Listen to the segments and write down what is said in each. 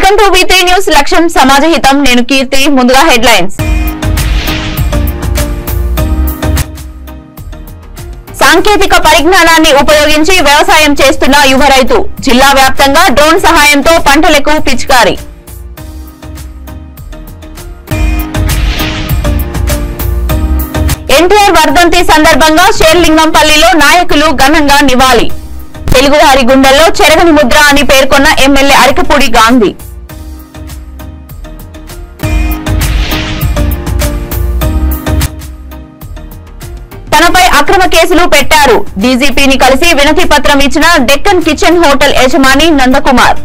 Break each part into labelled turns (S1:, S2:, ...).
S1: Welcome to V3 news లక్ష్యం సమాజహితం నేను కీర్తి ముందుగా హెడ్లైన్స్ సాంకేతిక పరిజ్ఞానాన్ని ఉపయోగించి వ్యవసాయం చేస్తున్న యువ రైతు జిల్లా వ్యాప్తంగా డ్రోన్ సహాయంతో పంటలకు పిచికారీ ఎన్టీఆర్ వర్ధంతి సందర్భంగా షేర్లింగంపల్లిలో నాయకులు ఘనంగా నివాళి తెలుగువారి గుండెల్లో చెరగని ముద్ర అని పేర్కొన్న ఎమ్మెల్యే అరకపూడి గాంధీ తనపై అక్రమ కేసులు పెట్టారు డీజీపీని కలిసి వినతి పత్రం ఇచ్చిన డెక్కన్ కిచెన్ హోటల్ యజమాని నందకుమార్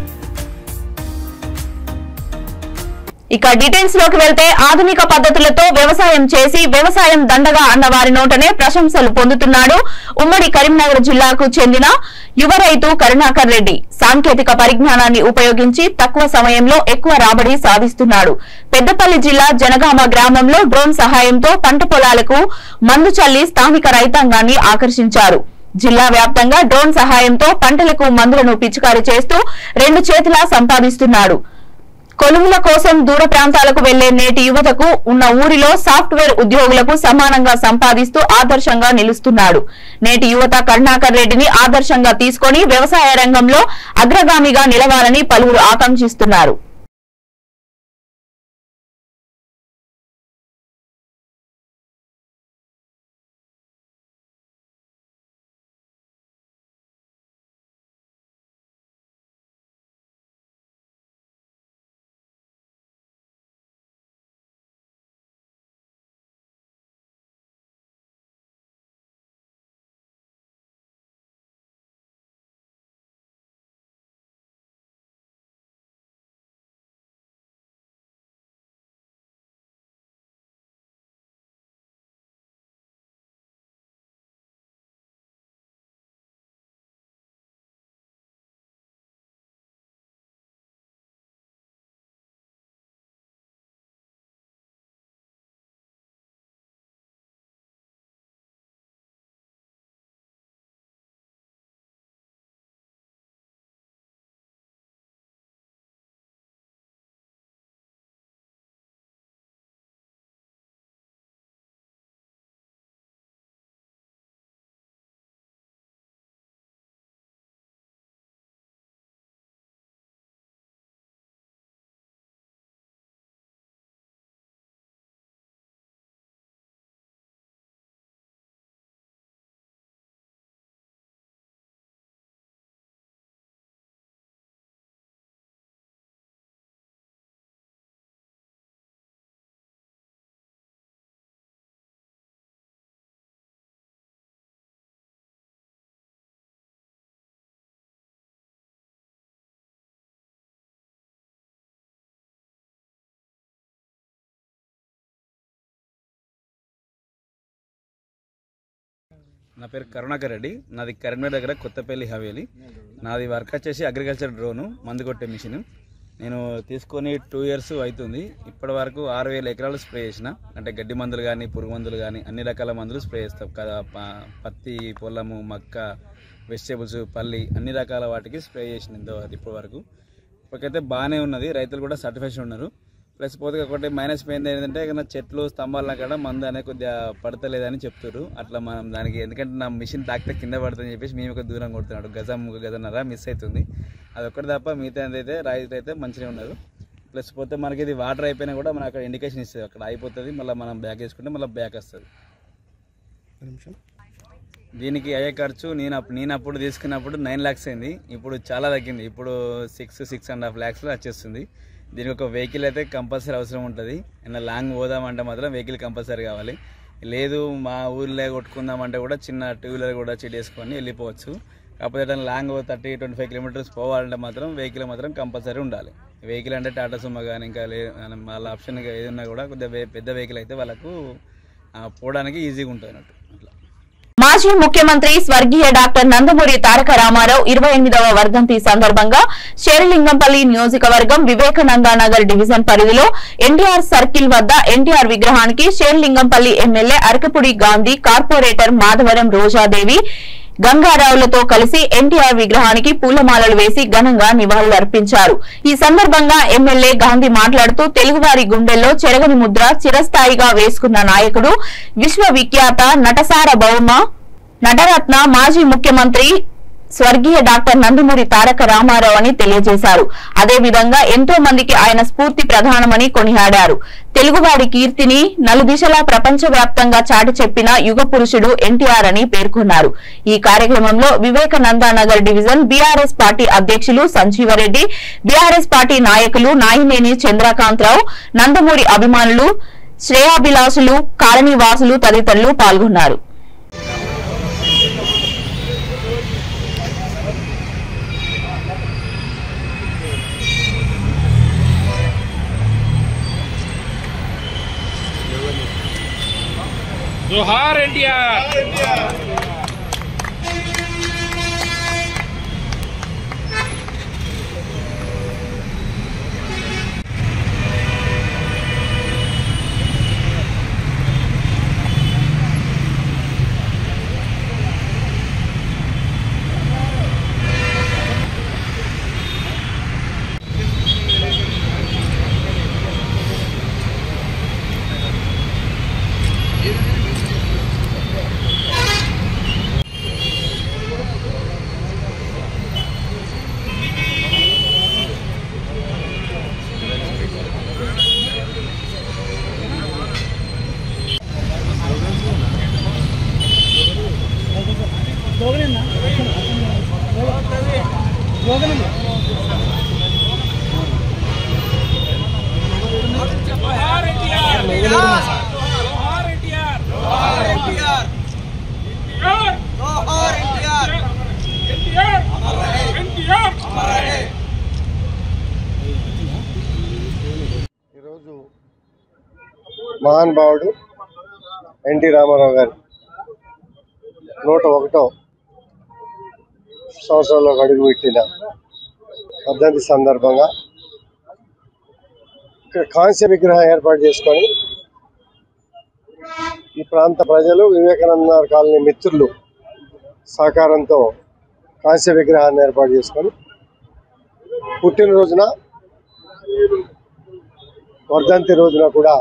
S1: ఇక డీటెయిల్స్ లోకి వెళ్తే ఆధునిక పద్ధతులతో వ్యవసాయం చేసి వ్యవసాయం దండగా అన్న వారి నోటనే ప్రశంసలు పొందుతున్నాడు ఉమ్మడి కరీంనగర్ జిల్లాకు చెందిన యువ రైతు కరుణాకర్ రెడ్డి సాంకేతిక పరిజ్ఞానాన్ని ఉపయోగించి తక్కువ సమయంలో ఎక్కువ రాబడి సాధిస్తున్నాడు పెద్దపల్లి జిల్లా జనగామ గ్రామంలో డ్రోన్ సహాయంతో పంట పొలాలకు మందు చల్లి స్థానిక రైతాంగాన్ని ఆకర్షించారు జిల్లా వ్యాప్తంగా డ్రోన్ సహాయంతో పంటలకు మందులను పిచికారీ చేస్తూ 2 చేతులా సంపాదిస్తున్నాడు కొలువుల కోసం దూర ప్రాంతాలకు వెళ్లే నేటి యువతకు ఉన్న ఊరిలో సాఫ్ట్వేర్ ఉద్యోగులకు సమానంగా సంపాదిస్తూ ఆదర్శంగా నిలుస్తున్నాడు నేటి యువత కరుణాకర్ రెడ్డిని ఆదర్శంగా తీసుకొని వ్యవసాయ రంగంలో అగ్రగామిగా నిలవాలని పలువురు ఆకాంక్షిస్తున్నారు
S2: నా పేరు కరుణాకర్ రెడ్డి నాది కరీంనగర్ దగ్గర కొత్తపల్లి హవేలి నాది వర్క్ వచ్చేసి అగ్రికల్చర్ డ్రోను మందు కొట్టే మిషన్ నేను తీసుకొని 2 years అవుతుంది ఇప్పటి వరకు 6000 ఎకరాలు స్ప్రే చేసిన అంటే గడ్డి మందులు కానీ పురుగు మందులు కానీ అన్ని రకాల మందులు స్ప్రే చేస్తాం కదా పత్తి పొలము మక్క వెజిటేబుల్స్ పల్లి అన్ని రకాల వాటికి స్ప్రే చేసిన ఇప్పటి వరకు ఇప్పటికైతే బాగానే ఉన్నది రైతులు కూడా సర్టిఫికేషన్ ఉన్నారు ప్లస్ పోతే ఒకటి మైనస్ పోయింది ఏంటంటే చెట్లు స్తంభాల కాడ మందు అనేది కొద్దిగా పడతలేదని చెప్తారు అట్లా మనం దానికి ఎందుకంటే నా మిషన్ తాకితే కింద పడుతుందని చెప్పేసి మేము ఒక దూరం కొడుతున్నాడు గజన్నర మిస్ అవుతుంది అదొక్కటి తప్ప మిగతా అయితే రైతు అయితే మంచిగా ఉన్నారు ప్లస్ పోతే మనకి ఇది వాటర్ అయిపోయినా కూడా మనకు అక్కడ ఇండికేషన్ ఇస్తుంది అక్కడ అయిపోతుంది మళ్ళీ మనం బ్యాక్ వేసుకుంటే మళ్ళీ బ్యాక్ వస్తుంది దీనికి అయ్యే ఖర్చు నేను అప్పుడు తీసుకున్నప్పుడు 9 lakhs అయింది ఇప్పుడు చాలా తగ్గింది ఇప్పుడు 6.5 lakhs వచ్చేస్తుంది దీనికి ఒక వెహికల్ అయితే కంపల్సరీ అవసరం ఉంటుంది ఏమైనా లాంగ్ పోదామంటే మాత్రం వెహికల్ కంపల్సరీ కావాలి లేదు మా ఊర్లో కొట్టుకుందామంటే కూడా చిన్న 2-wheeler కూడా చెడేసుకొని వెళ్ళిపోవచ్చు కాకపోతే లాంగ్ 30-25 kilometers పోవాలంటే మాత్రం వెహికల్ మాత్రం కంపల్సరీ ఉండాలి వెహికల్ అంటే టాటా సుమో కానీ ఇంకా వాళ్ళ ఆప్షన్ ఏదన్నా కూడా కొద్దిగా పెద్ద వెహికల్ అయితే వాళ్ళకు పోవడానికి ఈజీగా ఉంటుంది అన్నట్టు అట్లా
S1: మాజీ ముఖ్యమంత్రి స్వర్గీయ డాక్టర్ నందమూరి తారక రామారావు 28వ వర్ధంతి సందర్భంగా షేర్లింగంపల్లి నియోజకవర్గం వివేకానంద నగర్ డివిజన్ పరిధిలో ఎన్టీఆర్ సర్కిల్ వద్ద ఎన్టీఆర్ విగ్రహానికి షేర్లింగంపల్లి ఎమ్మెల్యే అరకపూడి గాంధీ కార్పొరేటర్ మాధవరం రోజాదేవి గంగారావులతో కలిసి ఎన్టీఆర్ విగ్రహానికి పూలమాలలు వేసి ఘనంగా నివాళులర్పించారు. ఈ సందర్భంగా ఎమ్మెల్యే గాంధీ మాట్లాడుతూ తెలుగువారి గుండెల్లో చెరగని ముద్ర చిరస్థాయిగా వేసుకున్న నాయకుడు, విశ్వవిఖ్యాత నటసార్వభౌమ నటరత్న, మాజీ ముఖ్యమంత్రి స్వర్గీయ డాక్టర్ నందమూరి తారక రామారావు అని తెలియజేశారు. అదేవిధంగా ఎంతో మందికి ఆయన స్ఫూర్తి ప్రధానమని కొనియాడారు. తెలుగువాడి కీర్తిని నలుదిశలా ప్రపంచవ్యాప్తంగా చాటి చెప్పిన యుగ పురుషుడు ఎన్టీఆర్ అని పేర్కొన్నారు. ఈ కార్యక్రమంలో వివేకానందనగర్ డివిజన్ బీఆర్ఎస్ పార్టీ అధ్యక్షులు సంజీవరెడ్డి, బీఆర్ఎస్ పార్టీ నాయకులు నాయినేని చంద్రకాంతరావు, నందమూరి అభిమానులు, శ్రేయాభిలాషులు, కాలనీవాసులు తదితరులు పాల్గొన్నారు.
S3: जोहार एनटीआर।
S4: మహానుభావుడు ఎన్టీ రామారావు గారు 101వ సంవత్సరంలో అడుగుపెట్టిన వర్ధంతి సందర్భంగా ఇక్కడ కాంస్య విగ్రహం ఏర్పాటు చేసుకొని ఈ ప్రాంత ప్రజలు, వివేకానంద కాలనీ మిత్రులు సహకారంతో కాంస్య విగ్రహాన్ని ఏర్పాటు చేసుకొని పుట్టినరోజున, వర్ధంతి రోజున కూడా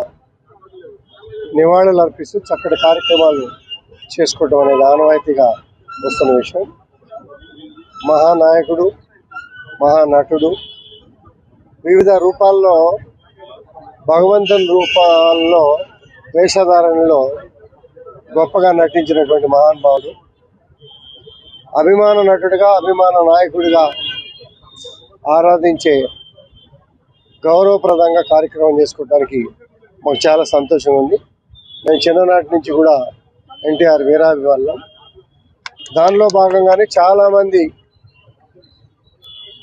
S4: నివాళులు అర్పిస్తూ చక్కటి కార్యక్రమాలు చేసుకోవడం అనేది ఆనవాయితీగా వస్తున్న విషయం. మహానాయకుడు, మహానటుడు, వివిధ రూపాల్లో, భగవంతుని రూపాల్లో, వేషధారణలో గొప్పగా నటించినటువంటి మహానుభావుడు, అభిమాన నటుడిగా, అభిమాన నాయకుడిగా ఆరాధించే గౌరవప్రదంగా కార్యక్రమం చేసుకోవడానికి మాకు చాలా సంతోషంగా ఉంది. నేను చిన్ననాటి నుంచి కూడా ఎన్టీఆర్ వీరాభిమానులం. దానిలో భాగంగానే చాలామంది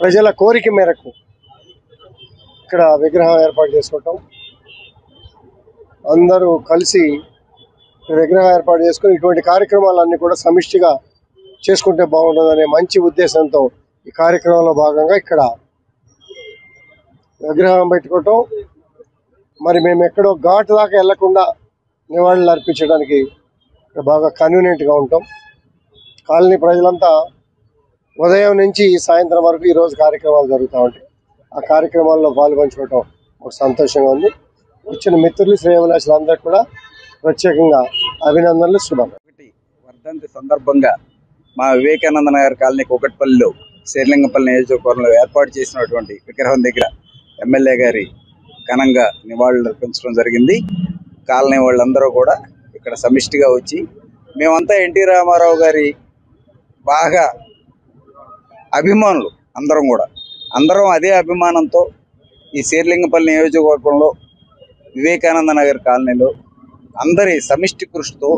S4: ప్రజల కోరిక మేరకు ఇక్కడ విగ్రహం ఏర్పాటు చేసుకోవటం, అందరూ కలిసి విగ్రహం ఏర్పాటు చేసుకుని ఇటువంటి కార్యక్రమాలన్నీ కూడా సమిష్టిగా చేసుకుంటే బాగుంటుందనే మంచి ఉద్దేశంతో ఈ కార్యక్రమంలో భాగంగా ఇక్కడ విగ్రహం పెట్టుకోవటం. మరి మేము ఎక్కడో ఘాటు దాకా వెళ్లకుండా నివాళులు అర్పించడానికి బాగా కన్వీనియంట్గా ఉంటాం. కాలనీ ప్రజలంతా ఉదయం నుంచి సాయంత్రం వరకు ఈరోజు కార్యక్రమాలు జరుగుతూ ఉంటాయి. ఆ కార్యక్రమాల్లో పాల్పంచుకోవటం ఒక సంతోషంగా ఉంది. వచ్చిన మిత్రులు, శ్రేయభిలాషులందరికీ కూడా ప్రత్యేకంగా అభినందనలు, శుభాకాంక్షలు.
S5: వర్ధంతి సందర్భంగా మా వివేకానంద నగర్ కాలనీ కూకట్పల్లిలో శేర్లింగపల్లి నియోజకవర్గంలో ఏర్పాటు చేసినటువంటి విగ్రహం దగ్గర ఎమ్మెల్యే గారి ఘనంగా నివాళులు అర్పించడం జరిగింది. కాలనీ వాళ్ళందరూ కూడా ఇక్కడ సమిష్టిగా వచ్చి, మేమంతా ఎన్టీ రామారావు గారి బాగా అభిమానులు, అందరం అదే అభిమానంతో ఈ శేర్లింగపల్లి నియోజకవర్గంలో వివేకానంద నగర్ కాలనీలో అందరి సమిష్టి కృషితో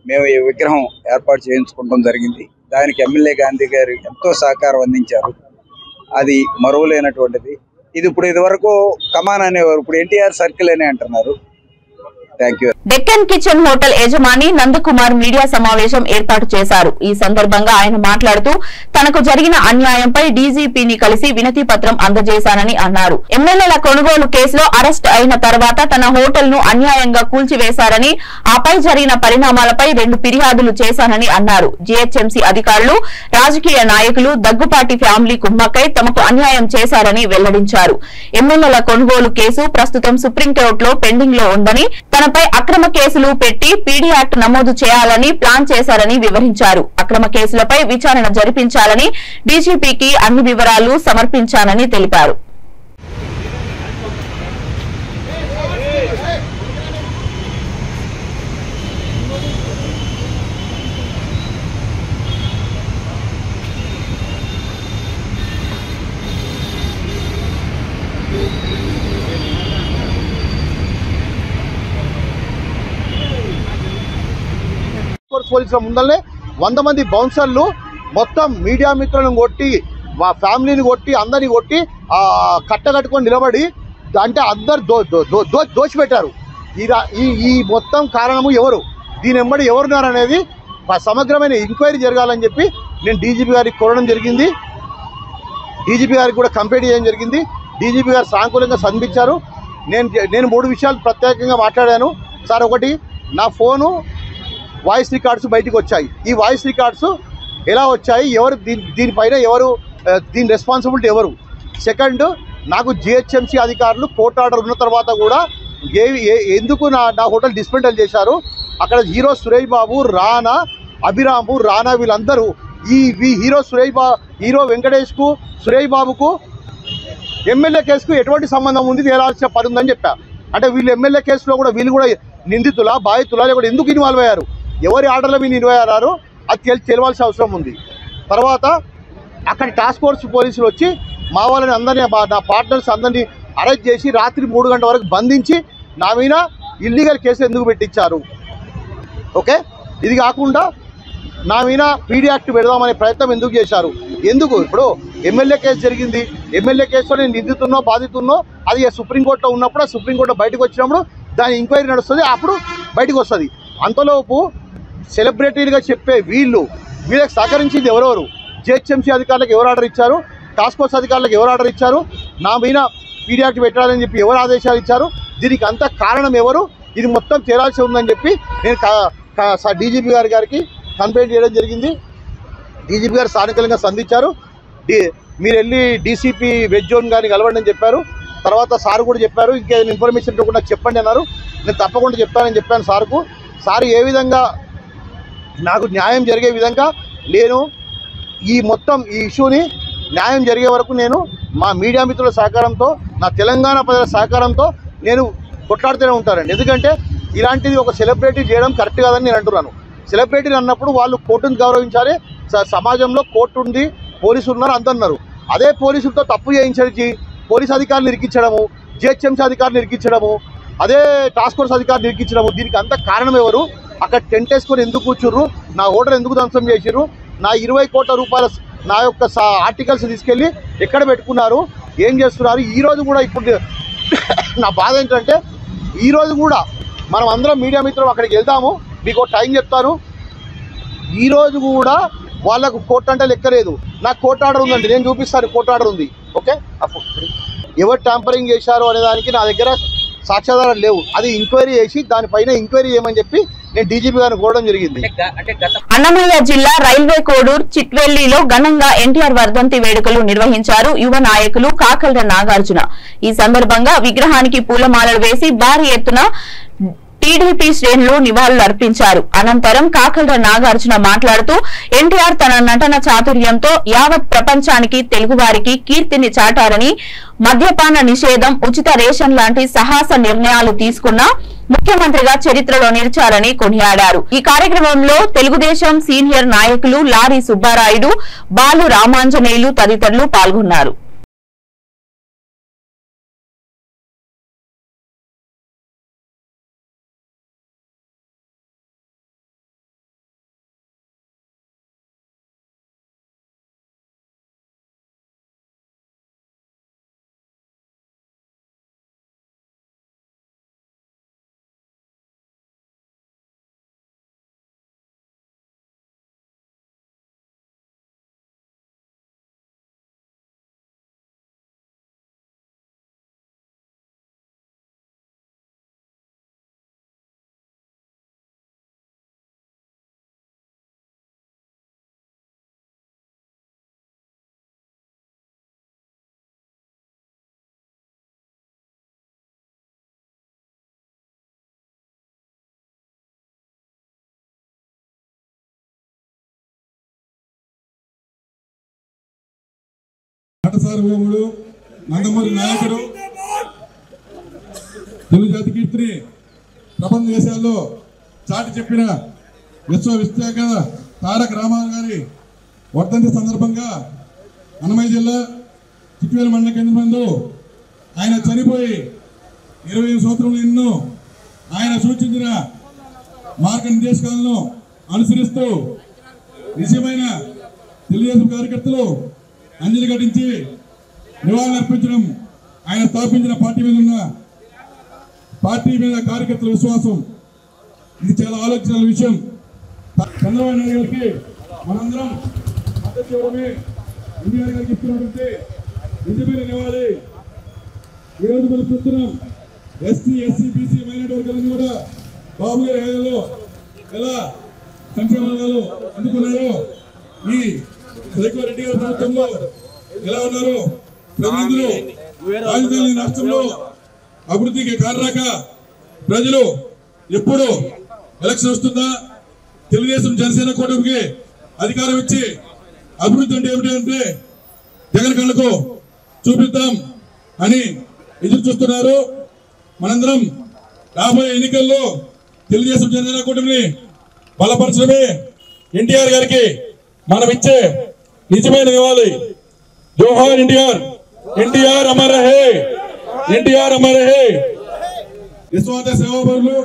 S5: మేము ఈ విగ్రహం ఏర్పాటు చేయించుకోవడం జరిగింది. దానికి ఎమ్మెల్యే గాంధీ గారు ఎంతో సహకారం అందించారు. అది మరువలేనటువంటిది. ఇది ఇప్పుడు ఇదివరకు కమాన్ అనేవారు, ఇప్పుడు ఎన్టీఆర్ సర్కిల్ అని అంటున్నారు. Thank you.
S1: Deccan kitchen hotel యజమాని నందకుమార్ మీడియా సమావేశం ఏర్పాటు చేశారు. ఈ సందర్భంగా ఆయన మాట్లాడుతూ తనకు జరిగిన అన్యాయంపై డీజీపీని కలిసి వినతి పత్రం అందజేశానని అన్నారు. ఎమ్మెల్యేల కొనుగోలు కేసులో అరెస్ట్ అయిన తర్వాత తన హోటల్ ను అన్యాయంగా కూల్చివేశారని, ఆపై జరిగిన పరిణామాలపై 2 ఫిర్యాదులు చేశానని అన్నారు. జీహెచ్ఎంసీ అధికారులు, రాజకీయ నాయకులు, దగ్గుపాటి ఫ్యామిలీ కుమ్మక్కై తమకు అన్యాయం చేశారని వెల్లడించారు. ఎమ్మెల్యేల కొనుగోలు కేసు ప్రస్తుతం సుప్రీంకోర్టులో పెండింగ్ లో ఉందని, తనపై అక్రమ కేసులు పెట్టి పీడీ యాక్ట్ నమోదు చేయాలని ప్లాన్ చేశారని వివరించారు. అక్రమ కేసులపై విచారణ జరిపించాలని డీజీపీకి అన్ని వివరాలు సమర్పించానని తెలిపారు.
S3: పోలీసుల ముందరనే 100 మంది బౌన్సర్లు మొత్తం మీడియా మిత్రులను కొట్టి, మా ఫ్యామిలీని కొట్టి, అందరిని కొట్టి కట్టగట్టుకొని నిలబడి అంటే అందరు దోచిపెట్టారు. ఈ మొత్తం కారణము ఎవరు, దీని వెంబడి ఎవరున్నారు అనేది సమగ్రమైన ఎంక్వైరీ జరగాలని చెప్పి నేను డీజీపీ గారికి కోరడం జరిగింది. డీజీపీ గారికి కూడా కంప్లైంట్ చేయడం జరిగింది. డీజీపీ గారు సానుకూలంగా స్పందించారు. నేను 3 విషయాలు ప్రత్యేకంగా మాట్లాడాను. సార్, ఒకటి, నా ఫోను వాయిస్ రికార్డ్స్ బయటకు వచ్చాయి. ఈ వాయిస్ రికార్డ్స్ ఎలా వచ్చాయి, ఎవరు దీనిపైన ఎవరు, దీని రెస్పాన్సిబిలిటీ ఎవరు? సెకండ్, నాకు జిహెచ్ఎంసీ అధికారులు కోర్టు ఆర్డర్ ఉన్న తర్వాత కూడా ఎందుకు నా హోటల్ డిస్మెంటల్ చేశారు? అక్కడ హీరో సురేష్ బాబు, రానా, అభిరాము, రానా వీళ్ళందరూ ఈ హీరో వెంకటేష్కు, సురేష్ బాబుకు ఎమ్మెల్యే కేసుకు ఎటువంటి సంబంధం ఉంది, తేలాల్సిన పని ఉందని చెప్పా. అంటే వీళ్ళు ఎమ్మెల్యే కేసులో కూడా వీళ్ళు కూడా నిందితులా, బాధితులా, లేకపోతే ఎందుకు ఇన్వాల్వ్ అయ్యారు, ఎవరి ఆర్డర్లో మీరు ఇన్వాల్వ్ అయ్యారు, అది తెలియాల్సిన అవసరం ఉంది. తర్వాత అక్కడ టాస్క్ ఫోర్స్ పోలీసులు వచ్చి మా వాళ్ళని అందరినీ, నా పార్ట్నర్స్ అందరినీ అరెస్ట్ చేసి రాత్రి 3 గంటల వరకు బంధించి నా మీద ఇల్లీగల్ కేసు ఎందుకు పెట్టించారు? ఓకే, ఇది కాకుండా నా మీద పీడీ యాక్ట్ పెడదామనే ప్రయత్నం ఎందుకు చేశారు? ఎందుకు? ఇప్పుడు ఎమ్మెల్యే కేసు జరిగింది, ఎమ్మెల్యే కేసులో నేను నిందితున్నో బాధితున్నో అది సుప్రీంకోర్టులో ఉన్నప్పుడు, సుప్రీంకోర్టు బయటకు వచ్చినప్పుడు దాని ఎంక్వైరీ నడుస్తుంది, అప్పుడు బయటకు వస్తుంది. అంతలోపు సెలబ్రిటీలుగా చెప్పే వీళ్ళకి సహకరించింది ఎవరెవరు? జిహెచ్ఎంసీ అధికారులకు ఎవరు ఆర్డర్ ఇచ్చారు? టాస్క్ ఫోర్స్ అధికారులకు ఎవరు ఆర్డర్ ఇచ్చారు? నా మీద పీడీ యాక్ట్ పెట్టాలని చెప్పి ఎవరు ఆదేశాలు ఇచ్చారు? దీనికి అంత కారణం ఎవరు? ఇది మొత్తం తేలాల్సి ఉందని చెప్పి నేను డీజీపీ గారికి కంప్లైంట్ చేయడం జరిగింది. డీజీపీ గారు సానుకూలంగా స్పందించారు. మీరు వెళ్ళి డీసీపీ వెజ్ జోన్ గారిని కలవండి అని చెప్పారు. తర్వాత సార్ కూడా చెప్పారు, ఇంకేదైనా ఇన్ఫర్మేషన్ కూడా చెప్పండి అన్నారు. నేను తప్పకుండా చెప్తానని చెప్పాను సార్కు. సార్ ఏ విధంగా నాకు న్యాయం జరిగే విధంగా నేను ఈ ఇష్యూని న్యాయం జరిగే వరకు నేను మా మీడియా మిత్రుల సహకారంతో, నా తెలంగాణ ప్రజల సహకారంతో నేను కొట్లాడుతూనే ఉంటానండి. ఎందుకంటే ఇలాంటిది ఒక సెలబ్రిటీ చేయడం కరెక్ట్ కాదని నేను అంటున్నాను. సెలబ్రిటీని అన్నప్పుడు వాళ్ళు కోర్టును గౌరవించాలి. సమాజంలో కోర్టు ఉంది, పోలీసులు ఉన్నారు, అందరున్నారు. అదే పోలీసులతో తప్పు చేయించి పోలీస్ అధికారులు ఇరికించడము, జిహెచ్ఎంసీ అధికారులు ఇరికించడము, అదే టాస్క్ ఫోర్స్ అధికారులు ఇరికించడము, దీనికి అంత కారణం ఎవరు? అక్కడ టెంట్ వేసుకొని ఎందుకు కూర్చుర్రు? నా హోటల్ ఎందుకు ధ్వంసం చేసిర్రు? నా 20 కోట్ల రూపాయల నా యొక్క ఆర్టికల్స్ తీసుకెళ్ళి ఎక్కడ పెట్టుకున్నారు? ఏం చేస్తున్నారు? ఈరోజు కూడా ఇప్పుడు నా బాధ ఏంటంటే, ఈరోజు కూడా మనం అందరం మీడియా మిత్రులు అక్కడికి వెళ్దాము. మీకు టైం చెప్తాను. ఈరోజు కూడా వాళ్ళకు కోర్టు అంటే లెక్కలేదు. నాకు కోర్టు ఆర్డర్ ఉందండి, నేను చూపిస్తాను. కోర్టు ఆర్డర్ ఉంది. ఓకే, ఎవరు ట్యాంపరింగ్ చేశారు అనే దానికి నా దగ్గర సాక్ష్యాధారాలు లేవు. అది ఎంక్వైరీ చేసి దానిపైన ఎంక్వైరీ చేయమని చెప్పి నేను డీజీపీ గారిని కోరడం జరిగింది.
S1: అన్నమయ్య జిల్లా రైల్వే కోడూరు చిట్వెల్లిలో ఘనంగా ఎన్టీఆర్ వర్ధంతి వేడుకలు నిర్వహించారు యువ నాయకులు కాకల్ర నాగార్జున. ఈ సందర్భంగా విగ్రహానికి పూలమాలలు వేసి భారీ ఎత్తున టీడీపీ శ్రేణులు నివాళులు అర్పించారు. అనంతరం కాకల్ర నాగార్జున మాట్లాడుతూ ఎన్టీఆర్ తన నటన చాతుర్యంతో యావత్ ప్రపంచానికి తెలుగువారికి కీర్తిని చాటారని, మద్యపాన నిషేధం, ఉచిత రేషన్ లాంటి సాహస నిర్ణయాలు తీసుకున్న ముఖ్యమంత్రిగా చరిత్రలో నిలిచారని కొనియాడారు. ఈ కార్యక్రమంలో తెలుగుదేశం సీనియర్ నాయకులు లారీ సుబ్బారాయుడు, బాలు రామాంజనేయులు తదితరులు పాల్గొన్నారు.
S6: సార్వభౌముడు నందమూరి నాయకుడు తెలుగు జాతి కీర్తిని ప్రపంచ దేశాల్లో చాటి చెప్పిన విశ్వవిఖ్యాత తారక రామారావు గారి వర్ధంతి సందర్భంగా అన్నమయ్య జిల్లా చిట్వేలు మండల కేంద్రం నందు ఆయన చనిపోయి 25 సంవత్సరాలు ఎన్నో ఆయన సూచించిన మార్గనిర్దేశకాలను అనుసరిస్తూ నిజమైన తెలుగుదేశం కార్యకర్తలు అంజలి ఘటించి నివాళులర్పించడం ఆయన స్థాపించిన పార్టీ మీద కార్యకర్తల విశ్వాసం. ఇది చాలా ఆలోచనల విషయం. చంద్రబాబు నాయుడు గారికి మనందరం మద్దతు ఇవ్వడమే ఎన్టీఆర్ గారికి ఇస్తున్నటువంటి నిజమైన నివాళి. ఈరోజు మనం చూస్తున్నాం ఎస్సీ బీసీ మైనార్టీ వర్గాలను కూడా బాబు గారి హయాంలో ఎలా సంక్షేమ వర్గాలు అందుకున్నారో ఈ సైకో రెడ్డి గారి ప్రభుత్వంలో ఎలా ఉన్నారు ప్రతినిధులు రాజధాని రాష్ట్రంలో అభివృద్ధికి కారణాక ప్రజలు ఎప్పుడు ఎలక్షన్ వస్తుందా తెలుగుదేశం జనసేన కూటమికి అధికారం ఇచ్చి అభివృద్ధి అంటే ఏమిటి అంటే జగన్ కళ్ళకు చూపిద్దాం అని ఎదురు చూస్తున్నారు. మనందరం రాబోయే ఎన్నికల్లో తెలుగుదేశం జనసేన కూటమిని బలపరచడమే ఎన్టీఆర్ గారికి మనం ఇచ్చే నిజమైన నివాళి. జోహార్ ఎన్టీఆర్, ఎన్టీఆర్ అమర్ రహే, ఎన్టీఆర్ అమర్ రహే. నిస్వార్థ సేవాపరులు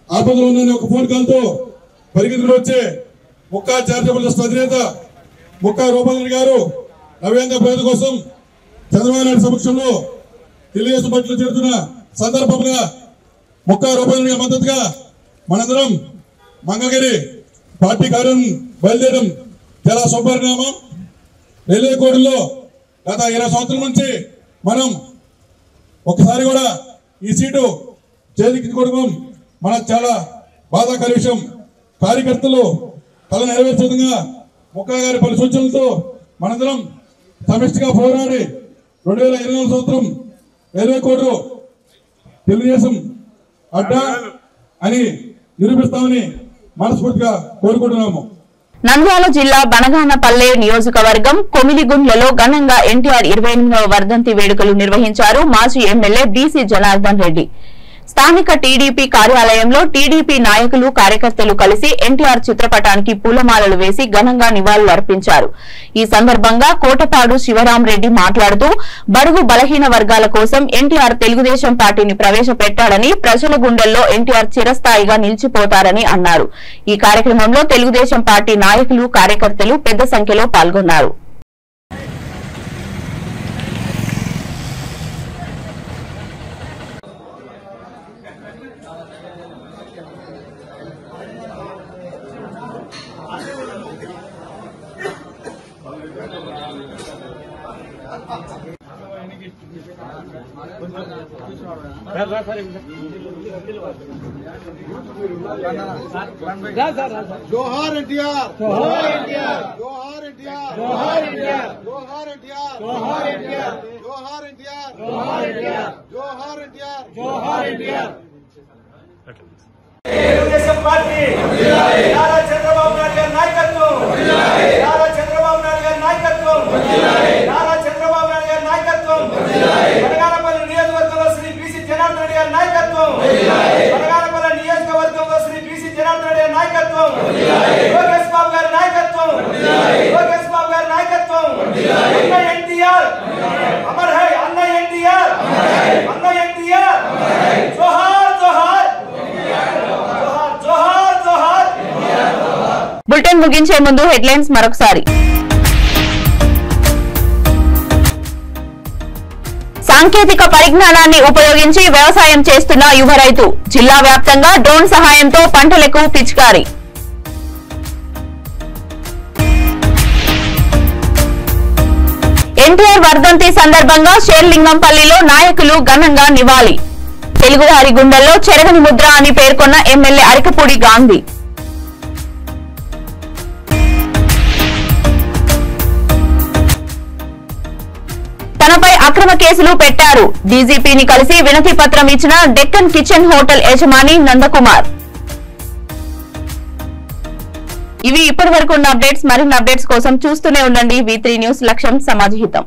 S6: ఆపదలో ఉన్న ఒక ఫోన్ కాల్ తో పరిగెత్తులు వచ్చే ముక్కా చారిటబుల్ ట్రస్ట్ అధినేత ముక్కా రూపారెడ్డి గారు రవీంద్ర ప్రజల కోసం చంద్రబాబు నాయుడు సమక్షంలో తెలుగుదేశం పార్టీలో చేరుతున్న సందర్భంగా ముక్కా రూపారెడ్డి మద్దతుగా మనందరం మంగళగిరి పార్టీ కార్యం బయలుదేరడం చాలా శుభపరిణామం. రైల్వే కోడ్లో గత 20 సంవత్సరాల నుంచి మనం ఒకసారి కూడా ఈ సీటు చేజిక్కించుకోవడం మనకు చాలా బాధాకర విషయం. కార్యకర్తలు కళ నెరవేర్చే విధంగా ముక్కా గారి పలు సూచనలతో మనందరం సమిష్టిగా పోరాడి 2024 సంవత్సరం రైల్వే కోడ్ తెలుగుదేశం అడ్డా అని నిరూపిస్తామని మనస్ఫూర్తిగా కోరుకుంటున్నాము.
S1: నంద్యాల జిల్లా బనగానపల్లె నియోజకవర్గం కొమిలిగుండ్లలో ఘనంగా ఎన్టీఆర్ 28వ వర్ధంతి వేడుకలు నిర్వహించారు మాజీ ఎమ్మెల్యే బీసీ జనార్దన్ రెడ్డి. స్థానిక టీడీపీ కార్యాలయంలో టీడీపీ నాయకులు కార్యకర్తలు కలిసి ఎన్టీఆర్ చిత్రపటానికి పూలమాలలు వేసి ఘనంగా నివాళులు అర్పించారు. ఈ సందర్భంగా కోటపాడు శివరాంరెడ్డి మాట్లాడుతూ బడుగు బలహీన వర్గాల కోసం ఎన్టీఆర్ తెలుగుదేశం పార్టీని ప్రవేశపెట్టాడని, ప్రజల గుండెల్లో ఎన్టీఆర్ చిరస్థాయిగా నిలిచిపోతారని అన్నారు. ఈ కార్యక్రమంలో తెలుగుదేశం పార్టీ నాయకులు కార్యకర్తలు పెద్ద సంఖ్యలో పాల్గొన్నారు.
S3: जोहार एनटीआर, जोहार एनटीआर, जोहार एनटीआर, जोहार एनटीआर, जोहार एनटीआर, जोहार एनटीआर, जोहार एनटीआर, जोहार एनटीआर, जोहार एनटीआर, जोहार एनटीआर.
S7: తెలుగుదేశం పార్టీ నారా చంద్రబాబు నాయుడు గారి నాయకత్వం, నారా చంద్రబాబు నాయుడు గారి నాయకత్వం, నారా చంద్రబాబు నాయుడు గారి నాయకత్వం, బనగానపల్లి నియోజకవర్గంలో శ్రీ బీసీ జనార్దన్ రెడ్డి గారి నాయకత్వం, బనగానపల్లి నియోజకవర్గంలో శ్రీ బీసీ జనార్దన్ రెడ్డి గారి నాయకత్వం, లోకేష్ బాబు గారి నాయకత్వం, లోకేష్ బాబు గారి నాయకత్వం. అన్న ఎన్టీఆర్ అమర్ హై, అన్న ఎన్టీఆర్, అన్న ఎన్టీఆర్, జోహార్ జోహార్ జోహార్ జోహార్.
S1: బులెటిన్ ముగించే ముందు హెడ్లైన్స్ మరొకసారి. సాంకేతిక పరిజ్ఞానాన్ని ఉపయోగించి వ్యవసాయం చేస్తున్న యువ రైతు, జిల్లా వ్యాప్తంగా డ్రోన్ సహాయంతో పంటలకు పిచికారీ. ఎన్టీఆర్ వర్ధంతి సందర్భంగా షేర్లింగంపల్లిలో నాయకులు ఘనంగా నివాళి. తెలుగువారి గుండెల్లో చెరగని ముద్ర అని పేర్కొన్న ఎమ్మెల్యే అరికపూడి గాంధీ. తనపై అక్రమ కేసులు పెట్టారు, డీజీపీని కలిసి వినతి పత్రం ఇచ్చిన డెక్కన్ కిచెన్ హోటల్ యజమాని నందకుమార్. ఇవి ఇప్పటి వరకు ఉన్న అప్డేట్స్. మరిన్ని అప్డేట్స్ కోసం చూస్తూనే ఉండండి V3 న్యూస్. లక్ష్యం సమాజహితం.